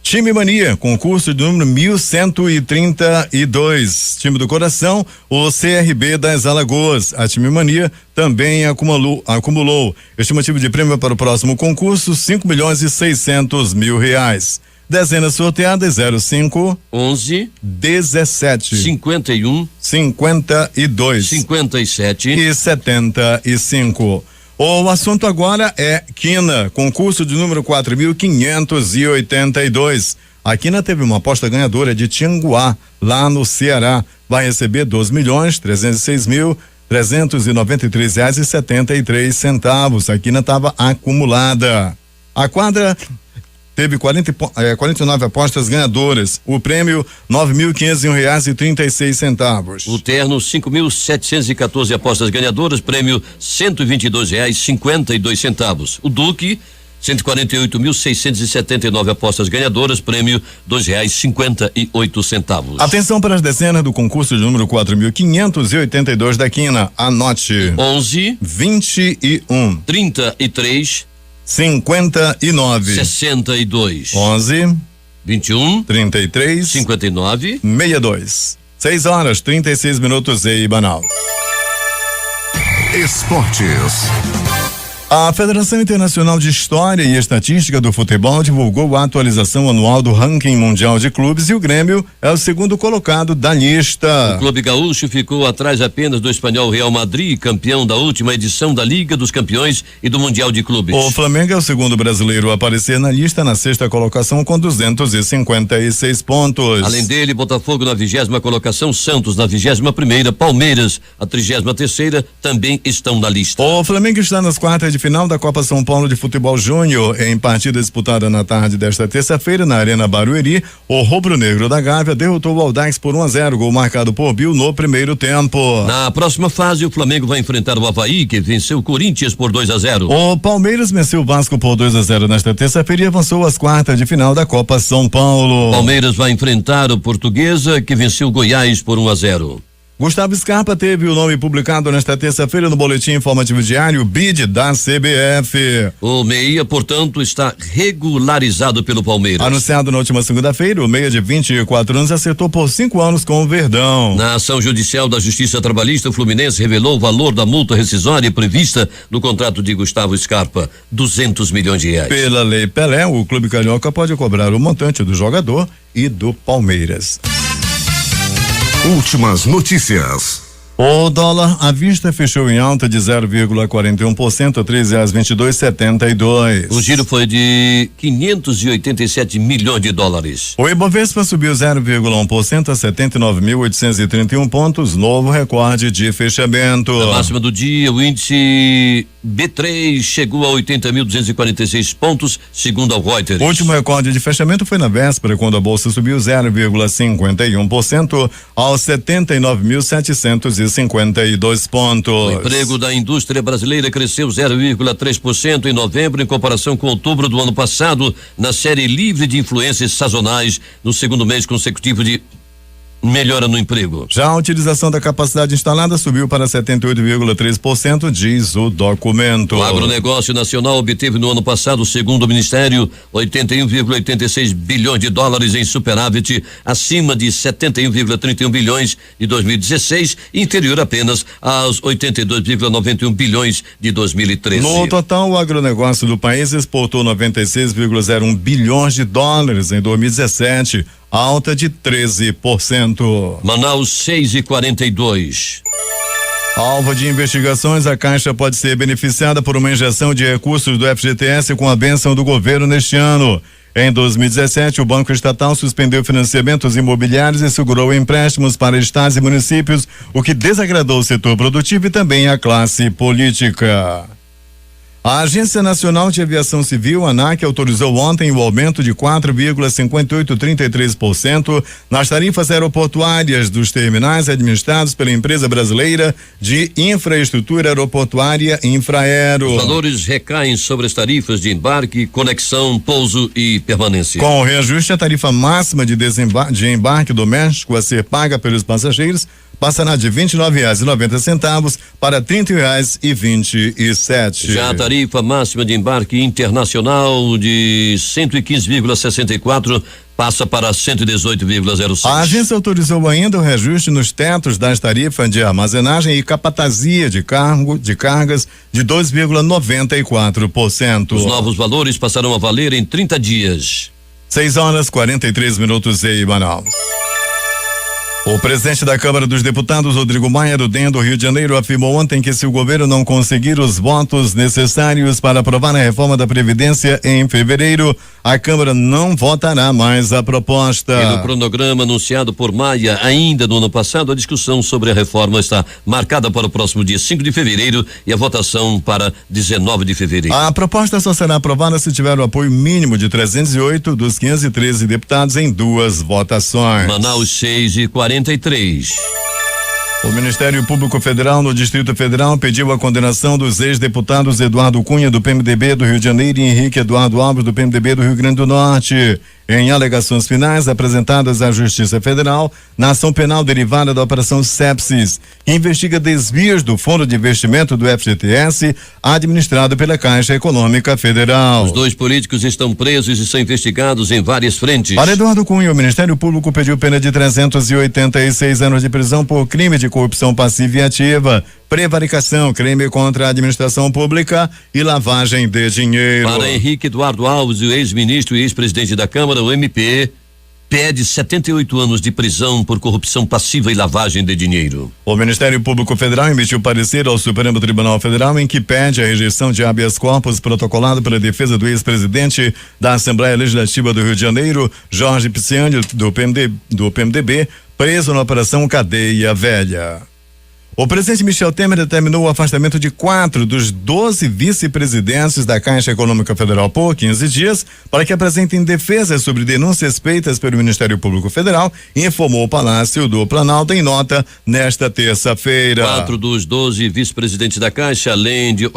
Time Mania, concurso de número 1132. Time do coração, o CRB das Alagoas. A Time Mania também acumulou estimativa de prêmio para o próximo concurso, 5.600.000 reais. Dezenas sorteadas: 05, 11, 17, 51, 52, 57 e 75. O assunto agora é Quina, concurso de número 4.582. A Quina teve uma aposta ganhadora de Tianguá, lá no Ceará. Vai receber 2.306.393 reais e 73 centavos. A Quina estava acumulada. A quadra teve 49 apostas ganhadoras. O prêmio, R$9.501 reais e 36 centavos. O terno, 5.714 apostas ganhadoras, prêmio R$122 reais 52 centavos. O Duque, 148.679 apostas ganhadoras, prêmio R$2,58. Atenção para as dezenas do concurso de número 4.582 da Quina. Anote: 11, 21, 33, 59, 62, 11, 21, 33, 59, 62. 6h36 em Manaus. Esportes. A Federação Internacional de História e Estatística do Futebol divulgou a atualização anual do ranking mundial de clubes e o Grêmio é o segundo colocado da lista. O Clube Gaúcho ficou atrás apenas do espanhol Real Madrid, campeão da última edição da Liga dos Campeões e do Mundial de Clubes. O Flamengo é o segundo brasileiro a aparecer na lista, na sexta colocação com 256 pontos. Além dele, Botafogo na 20ª colocação, Santos na 21ª, Palmeiras a 33ª também estão na lista. O Flamengo está nas quartas de de final da Copa São Paulo de Futebol Júnior, em partida disputada na tarde desta terça-feira na Arena Barueri, o rubro-negro da Gávea derrotou o Audax por 1-0, gol marcado por Bill no primeiro tempo. Na próxima fase, o Flamengo vai enfrentar o Avaí, que venceu o Corinthians por 2-0. O Palmeiras venceu o Vasco por 2-0 nesta terça-feira e avançou às quartas de final da Copa São Paulo. Palmeiras vai enfrentar o Portuguesa, que venceu o Goiás por 1-0. Gustavo Scarpa teve o nome publicado nesta terça-feira no Boletim Informativo Diário BID da CBF. O meia, portanto, está regularizado pelo Palmeiras. Anunciado na última segunda-feira, o meia de 24 anos acertou por 5 anos com o Verdão. Na ação judicial da Justiça Trabalhista, o Fluminense revelou o valor da multa rescisória prevista no contrato de Gustavo Scarpa, 200 milhões de reais. Pela Lei Pelé, o clube carioca pode cobrar o montante do jogador e do Palmeiras. Últimas notícias. O dólar à vista fechou em alta de 0,41% a R$3,2272. O giro foi de 587 milhões de dólares. O Ibovespa subiu 0,1% a 79.831 pontos, novo recorde de fechamento. Na máxima do dia, o índice B3 chegou a 80.246 pontos, segundo a Reuters. O último recorde de fechamento foi na véspera, quando a bolsa subiu 0,51% aos 79.752 pontos. O emprego da indústria brasileira cresceu 0,3% em novembro, em comparação com outubro do ano passado, na série livre de influências sazonais, no segundo mês consecutivo de melhora no emprego. Já a utilização da capacidade instalada subiu para 78,3%, diz o documento. O agronegócio nacional obteve no ano passado, segundo o Ministério, 81,86 bilhões de dólares em superávit, acima de 71,31 bilhões de 2016, inferior apenas aos 82,91 bilhões de 2013. No total, o agronegócio do país exportou 96,01 bilhões de dólares em 2017, alta de 13%. Manaus 6,42. Alvo de investigações, a Caixa pode ser beneficiada por uma injeção de recursos do FGTS com a bênção do governo neste ano. Em 2017, o Banco Estatal suspendeu financiamentos imobiliários e segurou empréstimos para estados e municípios, o que desagradou o setor produtivo e também a classe política. A Agência Nacional de Aviação Civil, ANAC, autorizou ontem o aumento de 4,5833% nas tarifas aeroportuárias dos terminais administrados pela empresa brasileira de infraestrutura aeroportuária Infraero. Os valores recaem sobre as tarifas de embarque, conexão, pouso e permanência. Com o reajuste, a tarifa máxima de embarque doméstico a ser paga pelos passageiros passará de R$29,90 para R$30,27. Já a tarifa máxima de embarque internacional de 115,64 passa para 118,06. A agência autorizou ainda o reajuste nos tetos das tarifas de armazenagem e capatazia de cargas de 2,94%. Os novos valores passarão a valer em 30 dias. 6:43 em Manaus. O presidente da Câmara dos Deputados, Rodrigo Maia, do DEM do Rio de Janeiro, afirmou ontem que se o governo não conseguir os votos necessários para aprovar a reforma da Previdência em fevereiro, a Câmara não votará mais a proposta. Pelo cronograma anunciado por Maia ainda no ano passado, a discussão sobre a reforma está marcada para o próximo dia 5 de fevereiro e a votação para 19 de fevereiro. A proposta só será aprovada se tiver o apoio mínimo de 308 dos 513 deputados em 2 votações. Manaus 6:43. O Ministério Público Federal no Distrito Federal pediu a condenação dos ex-deputados Eduardo Cunha do PMDB do Rio de Janeiro e Henrique Eduardo Alves do PMDB do Rio Grande do Norte, em alegações finais apresentadas à Justiça Federal na ação penal derivada da Operação Sepsis, que investiga desvios do Fundo de Investimento do FGTS administrado pela Caixa Econômica Federal. Os 2 políticos estão presos e são investigados em várias frentes. Para Eduardo Cunha, o Ministério Público pediu pena de 386 anos de prisão por crime de corrupção passiva e ativa, prevaricação, crime contra a administração pública e lavagem de dinheiro. Para Henrique Eduardo Alves, o ex-ministro e ex-presidente da Câmara, o MP, pede 78 anos de prisão por corrupção passiva e lavagem de dinheiro. O Ministério Público Federal emitiu parecer ao Supremo Tribunal Federal em que pede a rejeição de habeas corpus protocolado pela defesa do ex-presidente da Assembleia Legislativa do Rio de Janeiro, Jorge Pisciani, do PMDB, preso na Operação Cadeia Velha. O presidente Michel Temer determinou o afastamento de 4 dos 12 vice-presidentes da Caixa Econômica Federal por 15 dias para que apresentem defesas sobre denúncias feitas pelo Ministério Público Federal, informou o Palácio do Planalto em nota nesta terça-feira. 4 dos 12 vice-presidentes da Caixa, além de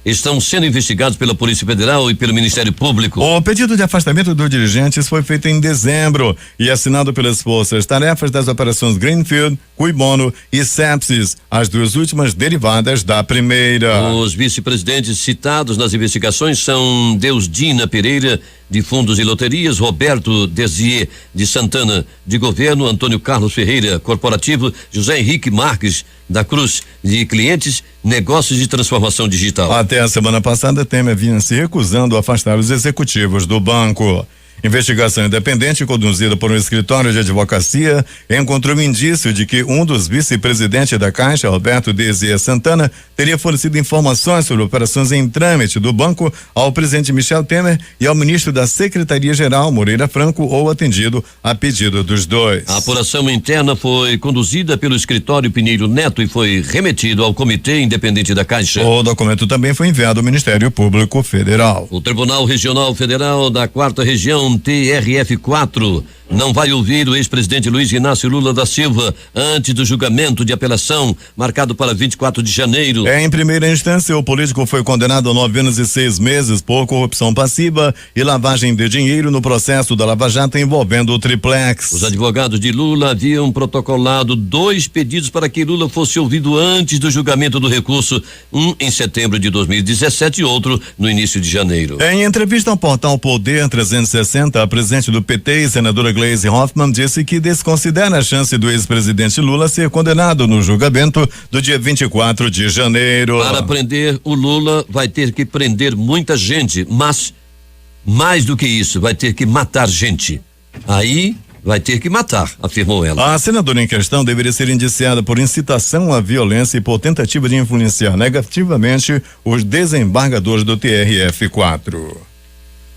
estão sendo investigados pela Polícia Federal e pelo Ministério Público. O pedido de afastamento dos dirigentes foi feito em dezembro e assinado pelas forças-tarefas das operações Greenfield, Cui Bono e Sepsis, as duas últimas derivadas da primeira. Os vice-presidentes citados nas investigações são Deusdina Pereira, de Fundos e Loterias, Roberto Desier, de Santana, de Governo, Antônio Carlos Ferreira, Corporativo, José Henrique Marques da Cruz, de Clientes, Negócios de Transformação Digital. Até a semana passada, Temer vinha se recusando a afastar os executivos do banco. Investigação independente conduzida por um escritório de advocacia encontrou indício de que um dos vice-presidentes da Caixa, Roberto Desier Santana, teria fornecido informações sobre operações em trâmite do banco ao presidente Michel Temer e ao ministro da Secretaria-Geral, Moreira Franco, ou atendido a pedido dos dois. A apuração interna foi conduzida pelo escritório Pinheiro Neto e foi remetido ao Comitê Independente da Caixa. O documento também foi enviado ao Ministério Público Federal. O Tribunal Regional Federal da 4ª Região, TRF4, não vai ouvir o ex-presidente Luiz Inácio Lula da Silva antes do julgamento de apelação marcado para 24 de janeiro. Em primeira instância, o político foi condenado a 9 anos e 6 meses por corrupção passiva e lavagem de dinheiro no processo da Lava Jato envolvendo o Triplex. Os advogados de Lula haviam protocolado 2 pedidos para que Lula fosse ouvido antes do julgamento do recurso, um em setembro de 2017 e outro no início de janeiro. Em entrevista ao portal Poder 360, a presidente do PT e senadora Gleisi Hoffmann disse que desconsidera a chance do ex-presidente Lula ser condenado no julgamento do dia 24 de janeiro. Para prender o Lula, vai ter que prender muita gente, mas mais do que isso, vai ter que matar gente. Aí vai ter que matar, afirmou ela. A senadora em questão deveria ser indiciada por incitação à violência e por tentativa de influenciar negativamente os desembargadores do TRF4.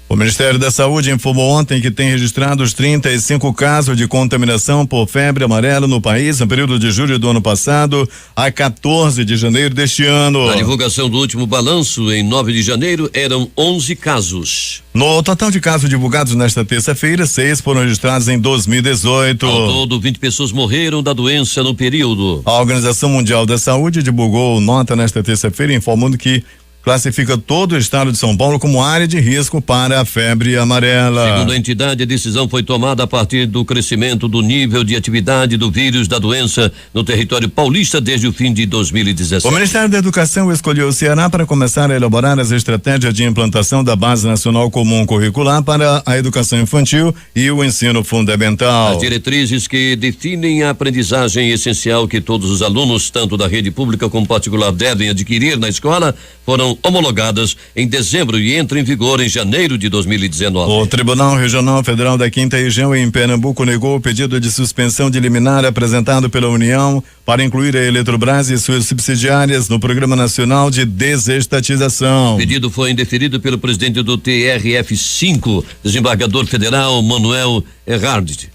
O Ministério da Saúde informou ontem que tem registrado os 35 casos de contaminação por febre amarela no país no período de julho do ano passado a 14 de janeiro deste ano. Na divulgação do último balanço, em 9 de janeiro, eram 11 casos. No total de casos divulgados nesta terça-feira, 6 foram registrados em 2018. Ao todo, 20 pessoas morreram da doença no período. A Organização Mundial da Saúde divulgou nota nesta terça-feira informando que classifica todo o estado de São Paulo como área de risco para a febre amarela. Segundo a entidade, a decisão foi tomada a partir do crescimento do nível de atividade do vírus da doença no território paulista desde o fim de 2017. O Ministério da Educação escolheu o Ceará para começar a elaborar as estratégias de implantação da Base Nacional Comum Curricular para a educação infantil e o ensino fundamental. As diretrizes que definem a aprendizagem essencial que todos os alunos, tanto da rede pública como particular, devem adquirir na escola, foram homologadas em dezembro e entram em vigor em janeiro de 2019. O Tribunal Regional Federal da 5ª Região em Pernambuco negou o pedido de suspensão de liminar apresentado pela União para incluir a Eletrobras e suas subsidiárias no Programa Nacional de Desestatização. O pedido foi indeferido pelo presidente do TRF5, desembargador federal Manuel Erhard.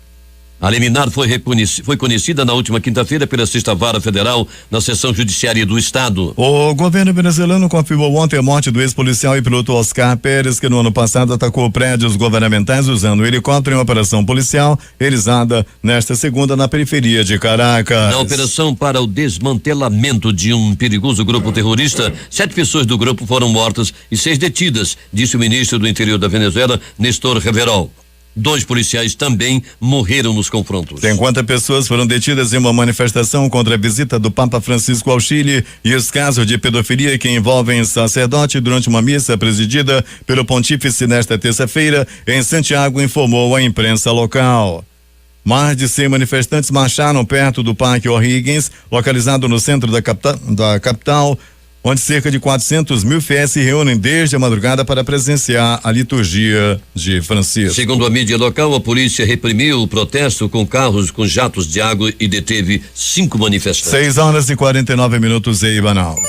A liminar foi conhecida na última quinta-feira pela Sexta Vara Federal na Seção Judiciária do Estado. O governo venezuelano confirmou ontem a morte do ex-policial e piloto Oscar Pérez, que no ano passado atacou prédios governamentais usando um helicóptero em uma operação policial realizada nesta segunda na periferia de Caracas. Na operação para o desmantelamento de um perigoso grupo terrorista, 7 pessoas do grupo foram mortas e 6 detidas, disse o ministro do Interior da Venezuela, Néstor Reverol. 2 policiais também morreram nos confrontos. 50 pessoas foram detidas em uma manifestação contra a visita do Papa Francisco ao Chile e os casos de pedofilia que envolvem sacerdote durante uma missa presidida pelo pontífice nesta terça-feira em Santiago, informou a imprensa local. Mais de 100 manifestantes marcharam perto do Parque O'Higgins, localizado no centro da capital, onde cerca de 400 mil fiéis se reúnem desde a madrugada para presenciar a liturgia de Francisco. Segundo a mídia local, a polícia reprimiu o protesto com carros com jatos de água e deteve 5 manifestantes. 6 horas e 49 minutos em Manaus.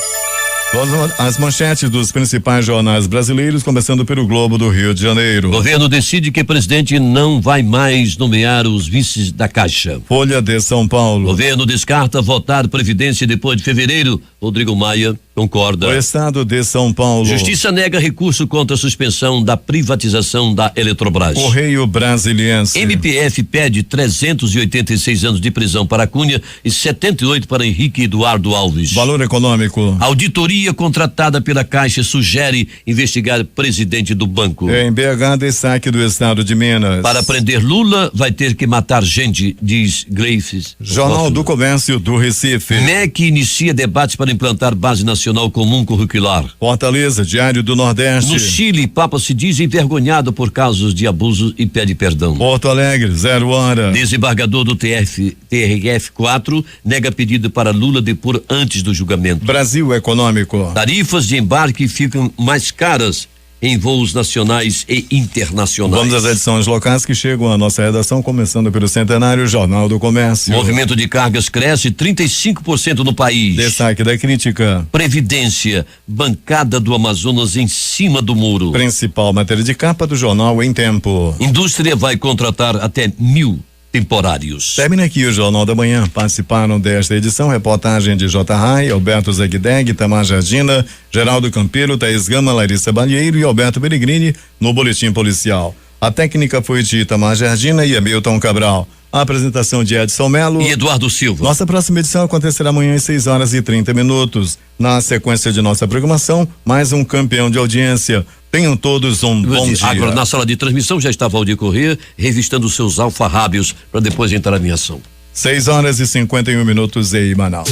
As manchetes dos principais jornais brasileiros, começando pelo Globo do Rio de Janeiro. Governo decide que presidente não vai mais nomear os vices da Caixa. Folha de São Paulo. Governo descarta votar Previdência depois de fevereiro. Rodrigo Maia concorda. O Estado de São Paulo. Justiça nega recurso contra a suspensão da privatização da Eletrobras. Correio Brasiliense. MPF pede 386 anos de prisão para Cunha e 78 para Henrique Eduardo Alves. Valor Econômico. Auditoria contratada pela Caixa sugere investigar presidente do banco. Em BH, destaque do Estado de Minas. Para prender Lula, vai ter que matar gente, diz Greifes. Jornal do Comércio do Recife. MEC inicia debates para implantar base nacional comum curricular. Fortaleza, Diário do Nordeste. No Chile, Papa se diz envergonhado por casos de abuso e pede perdão. Porto Alegre, 0 hora. Desembargador do TRF4 nega pedido para Lula depor antes do julgamento. Brasil Econômico. Tarifas de embarque ficam mais caras em voos nacionais e internacionais. Vamos às edições locais que chegam à nossa redação, começando pelo Centenário, Jornal do Comércio. Movimento de cargas cresce 35% no país. Destaque da crítica. Previdência, bancada do Amazonas em cima do muro. Principal matéria de capa do jornal Em Tempo. Indústria vai contratar até 1.000 temporários. Termina aqui o Jornal da Manhã. Participaram desta edição reportagem de J. Rai, Alberto Zegdeg, Tamar Jardina, Geraldo Campelo, Thaís Gama, Larissa Balieiro e Alberto Pellegrini no Boletim Policial. A técnica foi de Itamar Jardina e Hamilton Cabral. A apresentação de Edson Melo e Eduardo Silva. Nossa próxima edição acontecerá amanhã às 6 horas e 30 minutos. Na sequência de nossa programação, mais um campeão de audiência. Tenham todos um bom dia. Agora, na sala de transmissão já está Valdir Corrêa revistando os seus alfarrábios para depois entrar em ação. 6 horas e 51 minutos em Manaus.